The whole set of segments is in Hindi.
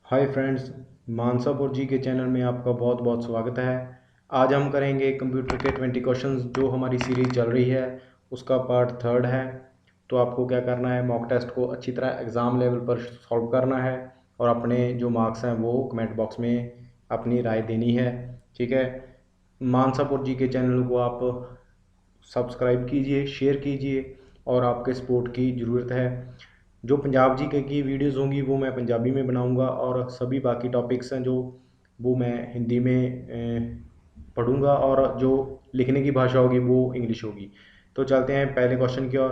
हाय फ्रेंड्स, मानसापुर जी के चैनल में आपका बहुत बहुत स्वागत है। आज हम करेंगे कंप्यूटर के 20 क्वेश्चंस जो हमारी सीरीज चल रही है उसका पार्ट थर्ड है। तो आपको क्या करना है, मॉक टेस्ट को अच्छी तरह एग्ज़ाम लेवल पर सॉल्व करना है और अपने जो मार्क्स हैं वो कमेंट बॉक्स में अपनी राय देनी है। ठीक है, मानसापुर जी के चैनल को आप सब्सक्राइब कीजिए, शेयर कीजिए और आपके सपोर्ट की ज़रूरत है। जो पंजाब जी के की वीडियोस होंगी वो मैं पंजाबी में बनाऊंगा और सभी बाकी टॉपिक्स हैं जो वो मैं हिंदी में पढ़ूंगा और जो लिखने की भाषा होगी वो इंग्लिश होगी। तो चलते हैं पहले क्वेश्चन की ओर।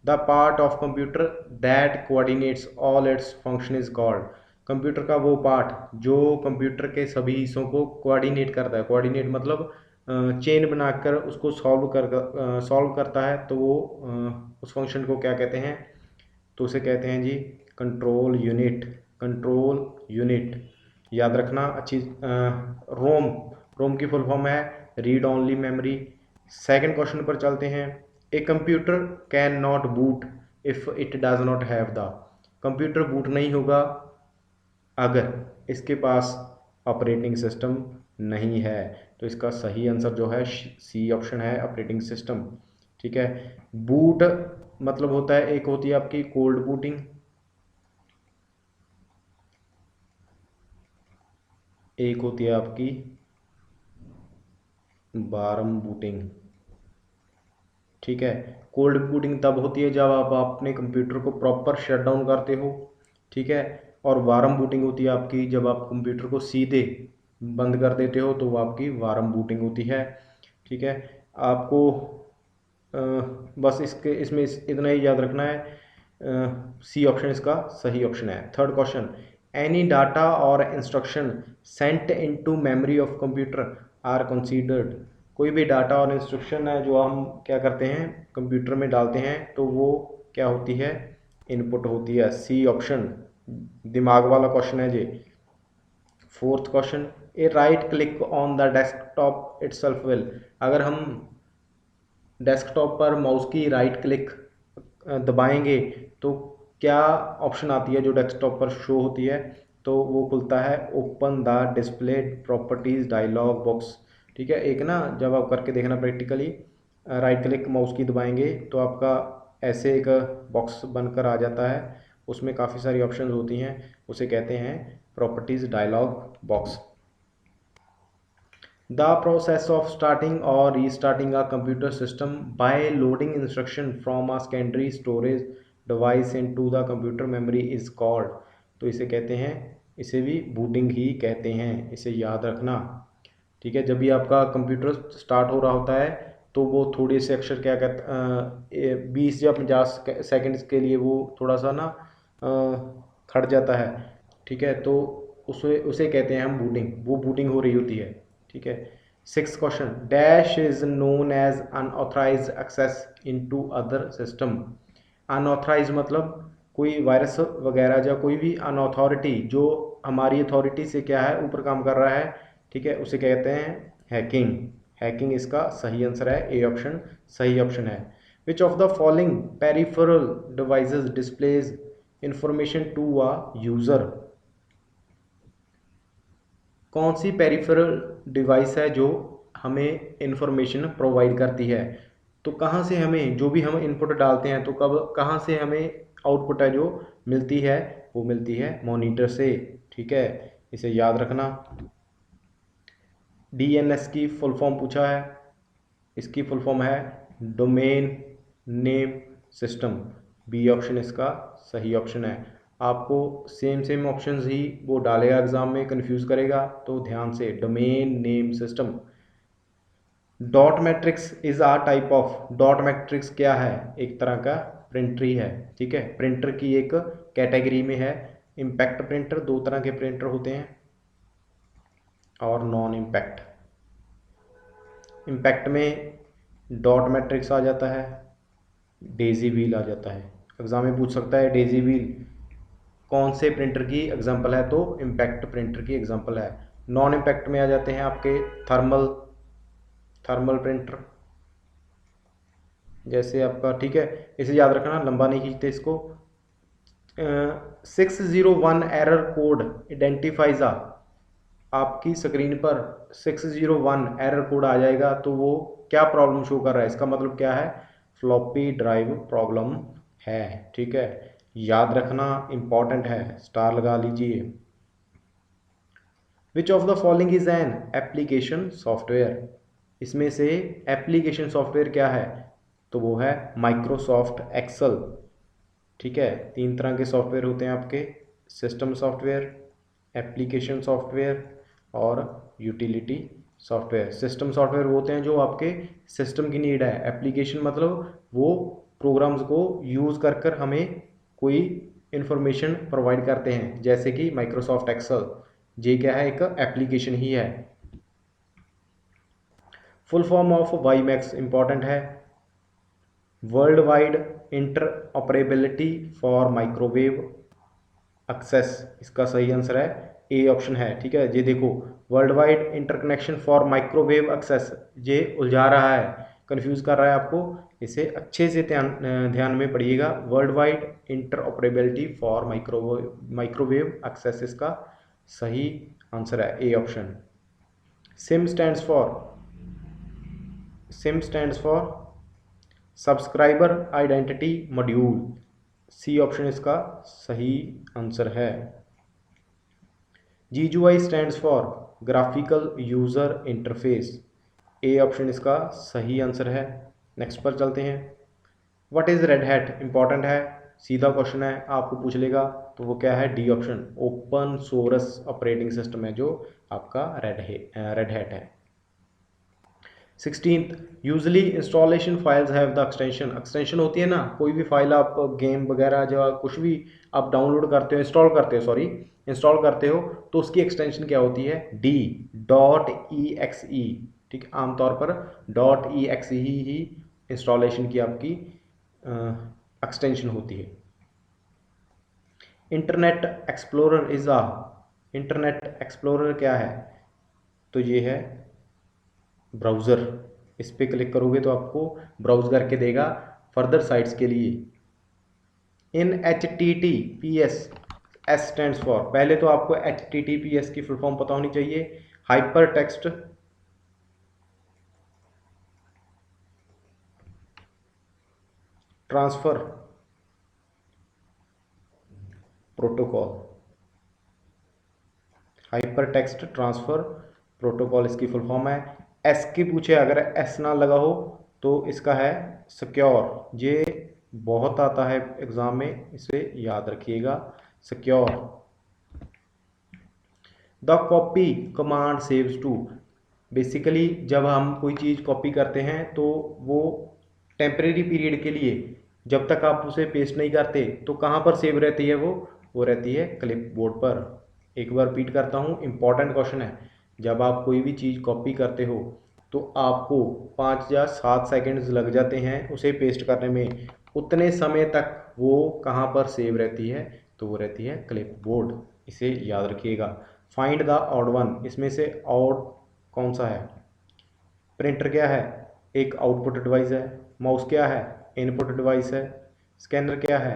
The part of computer that coordinates all its function is called. Computer का वो पार्ट जो कंप्यूटर के सभी हिस्सों को कोऑर्डिनेट करता है। कोऑर्डिनेट मतलब चेन बनाकर उसको सॉल्व करता है, तो वो उस फंक्शन को क्या कहते हैं? तो उसे कहते हैं जी कंट्रोल यूनिट। कंट्रोल यूनिट याद रखना अच्छी। रोम, रोम की फुल फॉर्म है read only memory. Second question पर चलते हैं। A computer can not boot if it does not have the. Computer boot नहीं होगा अगर इसके पास ऑपरेटिंग सिस्टम नहीं है। तो इसका सही आंसर जो है सी ऑप्शन है, ऑपरेटिंग सिस्टम। ठीक है, बूट मतलब होता है, एक होती है आपकी कोल्ड बूटिंग, एक होती है आपकी वार्म बूटिंग। ठीक है, कोल्ड बूटिंग तब होती है जब आप अपने कंप्यूटर को प्रॉपर शट डाउन करते हो। ठीक है, और वार्म बूटिंग होती है आपकी जब आप कंप्यूटर को सीधे बंद कर देते हो, तो वो आपकी वार्म बूटिंग होती है। ठीक है, आपको बस इतना ही याद रखना है। सी ऑप्शन इसका सही ऑप्शन है। Third question. एनी डाटा और instruction sent into memory of computer are considered. कोई भी डाटा और इंस्ट्रक्शन है जो हम क्या करते हैं, कंप्यूटर में डालते हैं, तो वो क्या होती है? इनपुट होती है। सी ऑप्शन दिमाग वाला क्वेश्चन है जी। Fourth question. A right click on the desktop itself will. अगर हम डेस्कटॉप पर माउस की राइट क्लिक दबाएंगे तो क्या ऑप्शन आती है जो डेस्कटॉप पर शो होती है? तो वो खुलता है open the display properties dialog box. ठीक है, एक ना जब आप करके देखना प्रैक्टिकली, राइट क्लिक माउस की दबाएंगे तो आपका ऐसे एक बॉक्स बनकर आ जाता है। उसमें काफ़ी सारी ऑप्शंस होती हैं, उसे कहते हैं properties dialog box. The process of starting or restarting a computer system by loading instruction from a secondary storage device into the computer memory is called। तो इसे कहते हैं, इसे भी बूटिंग ही कहते हैं, इसे याद रखना। ठीक है, जब भी आपका कंप्यूटर स्टार्ट हो रहा होता है तो वो थोड़े से अक्षर क्या कहते 20 या 50 सेकंड्स के लिए वो थोड़ा सा ना खड़ जाता है। ठीक है, तो उसे उसे कहते हैं हम बूटिंग, वो बूटिंग हो रही होती है। ठीक है। Six question. Dash is known as unauthorised access into other system. Unauthorised मतलब कोई वायरस वगैरह या कोई भी अनऑथोरिटी जो हमारी अथॉरिटी से क्या है ऊपर काम कर रहा है। ठीक है, उसे कहते हैं हैकिंग। हैकिंग इसका सही आंसर है, ए ऑप्शन सही ऑप्शन है। Which of the following peripheral devices displays information to a user. कौन सी पेरिफेरल डिवाइस है जो हमें इंफॉर्मेशन प्रोवाइड करती है? तो कहाँ से हमें जो भी हम इनपुट डालते हैं तो कब कहाँ से हमें आउटपुट है जो मिलती है? वो मिलती है मॉनिटर से। ठीक है, इसे याद रखना। डीएनएस की फुल फॉर्म पूछा है, इसकी फुल फॉर्म है domain name system. B option इसका सही ऑप्शन है। आपको सेम सेम ऑप्शंस ही वो डालेगा एग्जाम में, कंफ्यूज करेगा, तो ध्यान से domain name system. Dot matrix is a type of. Dot matrix क्या है? एक तरह का प्रिंटर ही है। ठीक है, प्रिंटर की एक कैटेगरी में है। इम्पैक्ट प्रिंटर, दो तरह के प्रिंटर होते हैं, और नॉन इम्पैक्ट। इम्पैक्ट में डॉट मैट्रिक्स आ जाता है, डेजी व्हील आ जाता है। एग्जाम में पूछ सकता है डेजी व्हील कौन से प्रिंटर की एग्जांपल है, तो इम्पैक्ट प्रिंटर की एग्जांपल है। नॉन इम्पैक्ट में आ जाते हैं आपके थर्मल थर्मल प्रिंटर जैसे आपका। ठीक है, इसे याद रखना, लंबा नहीं खींचते इसको। 601 एरर कोड आइडेंटिफाइज आपकी स्क्रीन पर 601 एरर कोड आ जाएगा, तो वो क्या प्रॉब्लम शो कर रहा है, इसका मतलब क्या है, फ्लॉपी ड्राइव प्रॉब्लम है। ठीक है, याद रखना इंपॉर्टेंट है, स्टार लगा लीजिए। विच of the following is an application software, इसमें से एप्लीकेशन सॉफ्टवेयर क्या है, तो वो है माइक्रोसॉफ्ट एक्सेल। ठीक है, 3 तरह के सॉफ्टवेयर होते हैं आपके, सिस्टम सॉफ्टवेयर, एप्लीकेशन सॉफ्टवेयर और यूटिलिटी सॉफ्टवेयर। सिस्टम सॉफ्टवेयर वो होते हैं जो आपके सिस्टम की नीड है, एप्लीकेशन मतलब वो प्रोग्राम्स को यूज़ कर कर हमें कोई इंफॉर्मेशन प्रोवाइड करते हैं, जैसे कि माइक्रोसॉफ्ट एक्सेल, ये क्या है, एक एप्लीकेशन ही है। Full form of WiMAX important है, world wide interoperability for microwave access, इसका सही आंसर है ए ऑप्शन है। ठीक है, ये देखो, world wide interconnection for microwave access, ये उलझा रहा है, कंफ्यूज कर रहा है आपको, इसे अच्छे से ध्यान में पढ़िएगा। World wide interoperability for microwave access, इसका सही आंसर है A option. SIM stands for subscriber identity module, C option इसका सही आंसर है। GUI stands for graphical user interface, A option इसका सही आंसर है। नेक्स्ट पर चलते हैं। What is Red Hat, important है, सीधा क्वेश्चन है, आपको पूछ लेगा, तो वो क्या है, D option, open source operating system है जो आपका रेड हैट है। 16th, usually installation files have the extension होती है ना, कोई भी फाइल आप गेम वगैरह जो कुछ भी आप डाउनलोड करते हो, इंस्टॉल करते हो, तो उसकी एक्सटेंशन क्या होती है, .exe। ठीक, आमतौर पर .exe ही इंस्टॉलेशन की आपकी एक्सटेंशन होती है। इंटरनेट एक्सप्लोरर क्या है, तो ये है ब्राउज़र, इस पर क्लिक करोगे तो आपको ब्राउज करके देगा फर्दर साइट्स के लिए। इन HTTPS, एस स्टैंड्स फॉर, पहले तो आपको HTTPS की फुल फॉर्म पता होनी चाहिए, hyper text transfer protocol, hyper text transfer protocol इसकी फुल फॉर्म है। एस की पूछे, अगर एस ना लगा हो तो इसका है सिक्योर, ये बहुत आता है एग्जाम में, इसे याद रखिएगा, secure. The copy command saves to, basically जब हम कोई चीज़ कॉपी करते हैं तो वो टेम्परेरी पीरियड के लिए, जब तक आप उसे पेस्ट नहीं करते, तो कहाँ पर सेव रहती है, वो रहती है क्लिपबोर्ड पर। एक बार रिपीट करता हूँ, इंपॉर्टेंट क्वेश्चन है, जब आप कोई भी चीज़ कॉपी करते हो तो आपको 5 या 7 सेकंड्स लग जाते हैं उसे पेस्ट करने में, उतने समय तक वो कहाँ पर सेव रहती है, तो वो रहती है क्लिपबोर्ड, इसे याद रखिएगा। फाइंड द ऑड वन, इसमें से ऑड कौन सा है, प्रिंटर क्या है, एक आउटपुट डिवाइस है, माउस क्या है, इनपुट डिवाइस है, स्कैनर क्या है,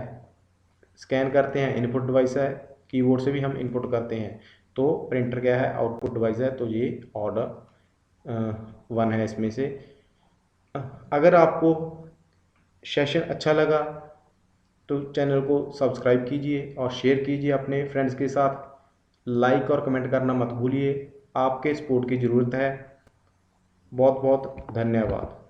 स्कैन करते हैं, इनपुट डिवाइस है, कीबोर्ड से भी हम इनपुट करते हैं, तो प्रिंटर क्या है, आउटपुट डिवाइस है, तो ये ऑर्डर 1 है इसमें से। अगर आपको सेशन अच्छा लगा तो चैनल को सब्सक्राइब कीजिए और शेयर कीजिए अपने फ्रेंड्स के साथ, लाइक और कमेंट करना मत भूलिए, आपके सपोर्ट की ज़रूरत है। बहुत बहुत धन्यवाद।